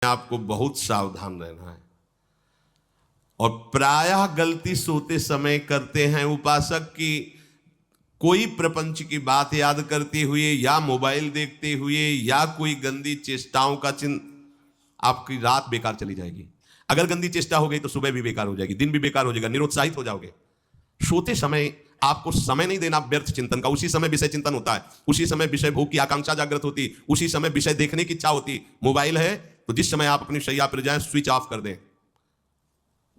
आपको बहुत सावधान रहना है। और प्रायः गलती सोते समय करते हैं उपासक की कोई प्रपंच की बात याद करते हुए या मोबाइल देखते हुए या कोई गंदी चेष्टाओं का आपकी रात बेकार चली जाएगी। अगर गंदी चेष्टा हो गई तो सुबह भी बेकार हो जाएगी, दिन भी बेकार हो जाएगा, निरुत्साहित हो जाओगे। सोते समय आपको समय नहीं देना व्यर्थ चिंतन का। उसी समय विषय चिंतन होता है, उसी समय विषय भोग की आकांक्षा जागृत होती, उसी समय विषय देखने की इच्छा होती। मोबाइल है तो जिस समय आप अपनी शैया पर जाएं स्विच ऑफ कर दें।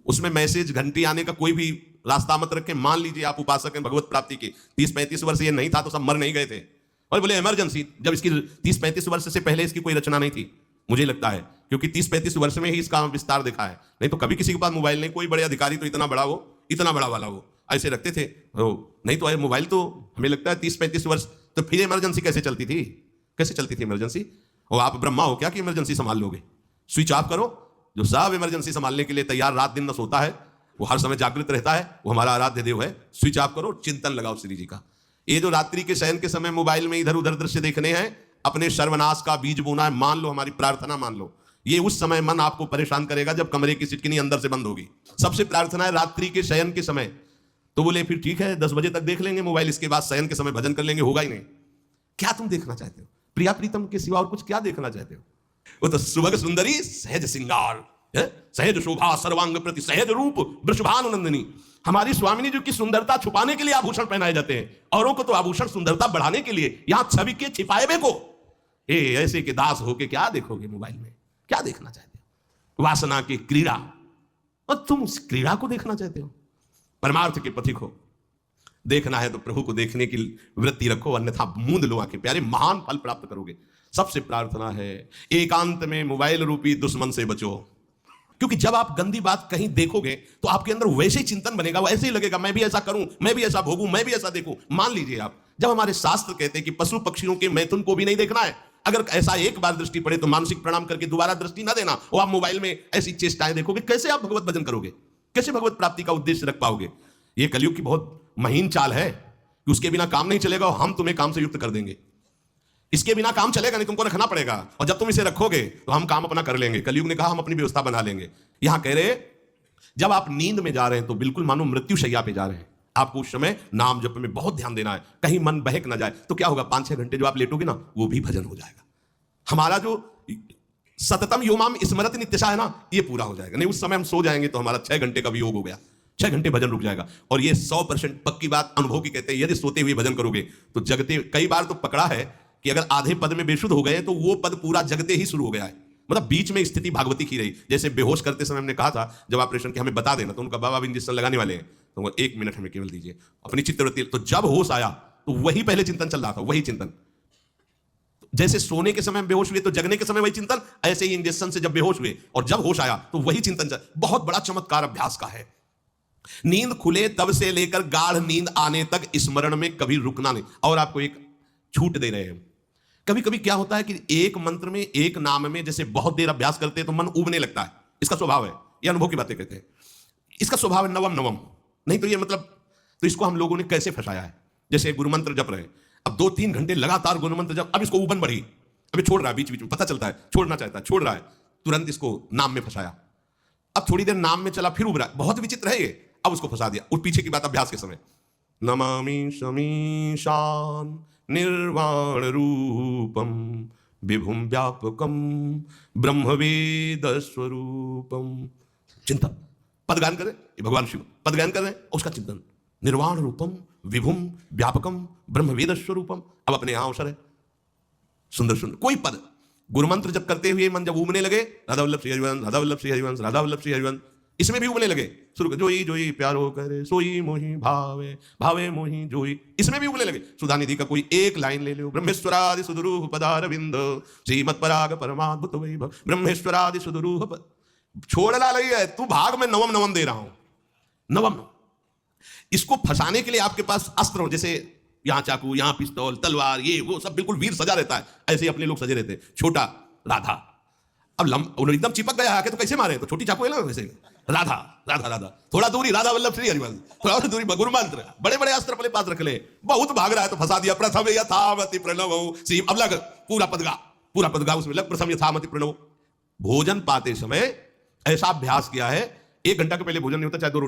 उसमें मैसेज घंटी आने का कोई भी रास्ता मत रखें। मान लीजिए आप उपासक हैं भगवत प्राप्ति के, 30-35 वर्ष ये नहीं था तो सब मर नहीं गए थे। और बोले इमरजेंसी, जब इसकी 30-35 वर्ष से पहले इसकी कोई रचना नहीं थी, मुझे लगता है, क्योंकि 30-35 वर्ष में ही इसका विस्तार देखा है। नहीं तो कभी किसी के पास मोबाइल नहीं। कोई बड़े अधिकारी तो इतना बड़ा वो, इतना बड़ा वाला वो ऐसे रखते थे। नहीं तो मोबाइल तो हमें लगता है 30-35 वर्ष। तो फिर इमरजेंसी कैसे चलती थी? कैसे चलती थी इमरजेंसी? और आप ब्रह्मा हो क्या कि इमरजेंसी संभाल लोगे? स्विच ऑफ करो। जो सब इमरजेंसी संभालने के लिए तैयार, रात दिन न सोता है, वो हर समय जागृत रहता है, वो हमारा आराध्य देव है। स्विच ऑफ करो, चिंतन लगाओ श्री जी का। ये जो रात्रि के शयन के समय मोबाइल में इधर उधर दृश्य देखने हैं, अपने सर्वनाश का बीज बोना है। मान लो, हमारी प्रार्थना मान लो, ये उस समय मन आपको परेशान करेगा जब कमरे की सिटकिनी अंदर से बंद होगी। सबसे प्रार्थना है रात्रि के शयन के समय। तो बोले फिर ठीक है 10 बजे तक देख लेंगे मोबाइल, इसके बाद शयन के समय भजन कर लेंगे। होगा ही नहीं। क्या तुम देखना चाहते हो? प्रिया प्रीतम के सिवा और कुछ क्या देखना चाहते हो? वो तो सुभग सुंदरी सहज सिंगार, सहज शोभा सर्वांग प्रति सहज रूप वृषभानुनंदिनी। हमारी स्वामिनी जी की सुंदरता छुपाने के लिए आभूषण पहनाए जाते हैं, औरों को तो आभूषण सुंदरता बढ़ाने के लिए। यहां छवि के छिपाए को ऐसे के दास होके क्या देखोगे मोबाइल में? क्या देखना चाहते हो? वासना की क्रीड़ा, और तुम उस क्रीड़ा को देखना चाहते हो? परमार्थ के पथिक हो। देखना है तो प्रभु को देखने की वृत्ति रखो, अन्यथा मूंद लो आंखें। प्यारे, महान फल प्राप्त करोगे। सबसे प्रार्थना है एकांत में मोबाइल रूपी दुश्मन से बचो। क्योंकि जब आप गंदी बात कहीं देखोगे तो आपके अंदर वैसे ही चिंतन बनेगा, वैसे ही लगेगा मैं भी ऐसा करूं, मैं भी ऐसा भोगूं, मैं भी ऐसा देखूं। मान लीजिए आप, जब हमारे शास्त्र कहते हैं कि पशु पक्षियों के मैथुन को भी नहीं देखना है, अगर ऐसा एक बार दृष्टि पड़े तो मानसिक प्रणाम करके दोबारा दृष्टि ना देना। और आप मोबाइल में ऐसी चेष्टाएं देखोगे, कैसे आप भगवत भजन करोगे? कैसे भगवत प्राप्ति का उद्देश्य रख पाओगे? ये कलयुग की बहुत महीन चाल है कि उसके बिना काम नहीं चलेगा और हम तुम्हें काम से युक्त कर देंगे। इसके बिना काम चलेगा नहीं, तुमको रखना पड़ेगा। और जब तुम इसे रखोगे तो हम काम अपना कर लेंगे। कलयुग ने कहा हम अपनी व्यवस्था बना लेंगे। यहां कह रहे जब आप नींद में जा रहे हैं तो बिल्कुल मानो मृत्यु शैया पे जा रहे हैं, आपको उस समय नाम जप में बहुत ध्यान देना है, कहीं मन बहक ना जाए। तो क्या होगा, 5-6 घंटे जो आप लेटोगे ना, वो भी भजन हो जाएगा। हमारा जो सततम योमाम स्मरत नित्यशा है ना, ये पूरा हो जाएगा। नहीं उस समय हम सो जाएंगे तो हमारा 6 घंटे का भी योग हो गया, 6 घंटे भजन रुक जाएगा। और ये 100% पक्की बात अनुभव की कहते हैं। यदि सोते हुए भजन करोगे तो जगते, कई बार तो पकड़ा है कि अगर आधे पद में बेशुद्ध हो गए तो वो पद पूरा जगते ही शुरू हो गया है। मतलब बीच में स्थिति भागवती की रही। जैसे बेहोश करते समय हमने कहा था जब ऑपरेशन के हमें बता देना, तो उनका बाबा इंजेक्शन लगाने वाले हैं तो 1 मिनट हमें केवल दीजिए अपनी चित्तवृत्ति। तो जब होश आया तो वही पहले चिंतन चल रहा था, वही चिंतन। जैसे सोने के समय बेहोश हुए तो जगने के समय वही चिंतन, ऐसे ही इंजेक्शन से जब बेहोश हुए और जब होश आया तो वही चिंतन चल। बहुत बड़ा चमत्कार अभ्यास का है। नींद खुले तब से लेकर गाढ़ नींद आने तक स्मरण में कभी रुकना नहीं। और आपको एक छूट दे रहे हैं। कभी कभी क्या होता है कि एक मंत्र में, एक नाम में जैसे बहुत देर अभ्यास करते हैं तो मन उबने लगता है। इसका स्वभाव है, ये अनुभव की बातें कहते हैं। इसका स्वभाव है नवम नवम। नहीं तो ये मतलब, तो इसको हम लोगों ने कैसे फंसाया है? जैसे गुरु मंत्र जप रहे हैं, अब 2-3 घंटे लगातार गुरु मंत्र जप, अब इसको उबन बढ़ी, अभी छोड़ रहा है, बीच बीच में पता चलता है छोड़ना चाहता है, छोड़ रहा है, तुरंत इसको नाम में फंसाया। अब थोड़ी देर नाम में चला, फिर उब रहा है। बहुत विचित्र है ये। अब उसको फंसा दिया। उस पीछे की बात अभ्यास के समय नमामि शमीशान निर्वाण रूपम विभुम व्यापकम ब्रह्मवेद स्वरूपम। चिंतन, पदगान करें, भगवान शिव पदगान कर रहे हैं, उसका चिंतन। निर्वाण रूपम विभुम व्यापकम ब्रह्मवेद स्वरूपम। अब अपने यहां अवसर है, सुंदर सुंदर कोई पद गुरु मंत्र जब करते हुए मन जब उबने लगे, राधा वल्लभ श्री हरिवंश, राधा वल्लभ श्री हरिवंश, राधा वल्लभ श्री हरिवंश, इसमें भी उबने लगे। शुरू जोई जोई प्यारो करे सोई मोही भावे, भावे मोही जोई, इसमें भी उबने लगे। सुधानिधि का कोई एक लाइन ले लो, ब्रह्मेश्वरादि सुदुरूह पदारविंद श्रीमत् पराग परमाद्भुत वैभव, ब्रह्मेश्वरादि सुदुरूह छोड़ना नहीं है। तू भाग में नवम नवम दे रहा हूं, नवम। इसको फंसाने के लिए आपके पास अस्त्र हो, जैसे यहां चाकू, यहां पिस्तौल, तलवार, ये वो सब बिल्कुल वीर सजा रहता है। ऐसे ही अपने लोग सजे रहते हैं। छोटा राधा, अब एकदम चिपक गया आके तो कैसे मारे? तो छोटी चाकू है ना, वैसे राधा राधा राधा, थोड़ा दूरी राधा वल्लभ श्री हरिवंश, थोड़ा दूरी गुरु मंत्र, बड़े बड़े अस्त्र अपने पास रख ले। बहुत भाग रहा है तो फंसा दिया। प्रथम यथामति प्रणव श्री, अब लग पूरा पदगा, पूरा पदगा उसमें लग, प्रथम यथामति प्रणव। भोजन पाते समय ऐसा अभ्यास किया है, 1 घंटा के पहले भोजन नहीं होता, चाहे 2 रोटी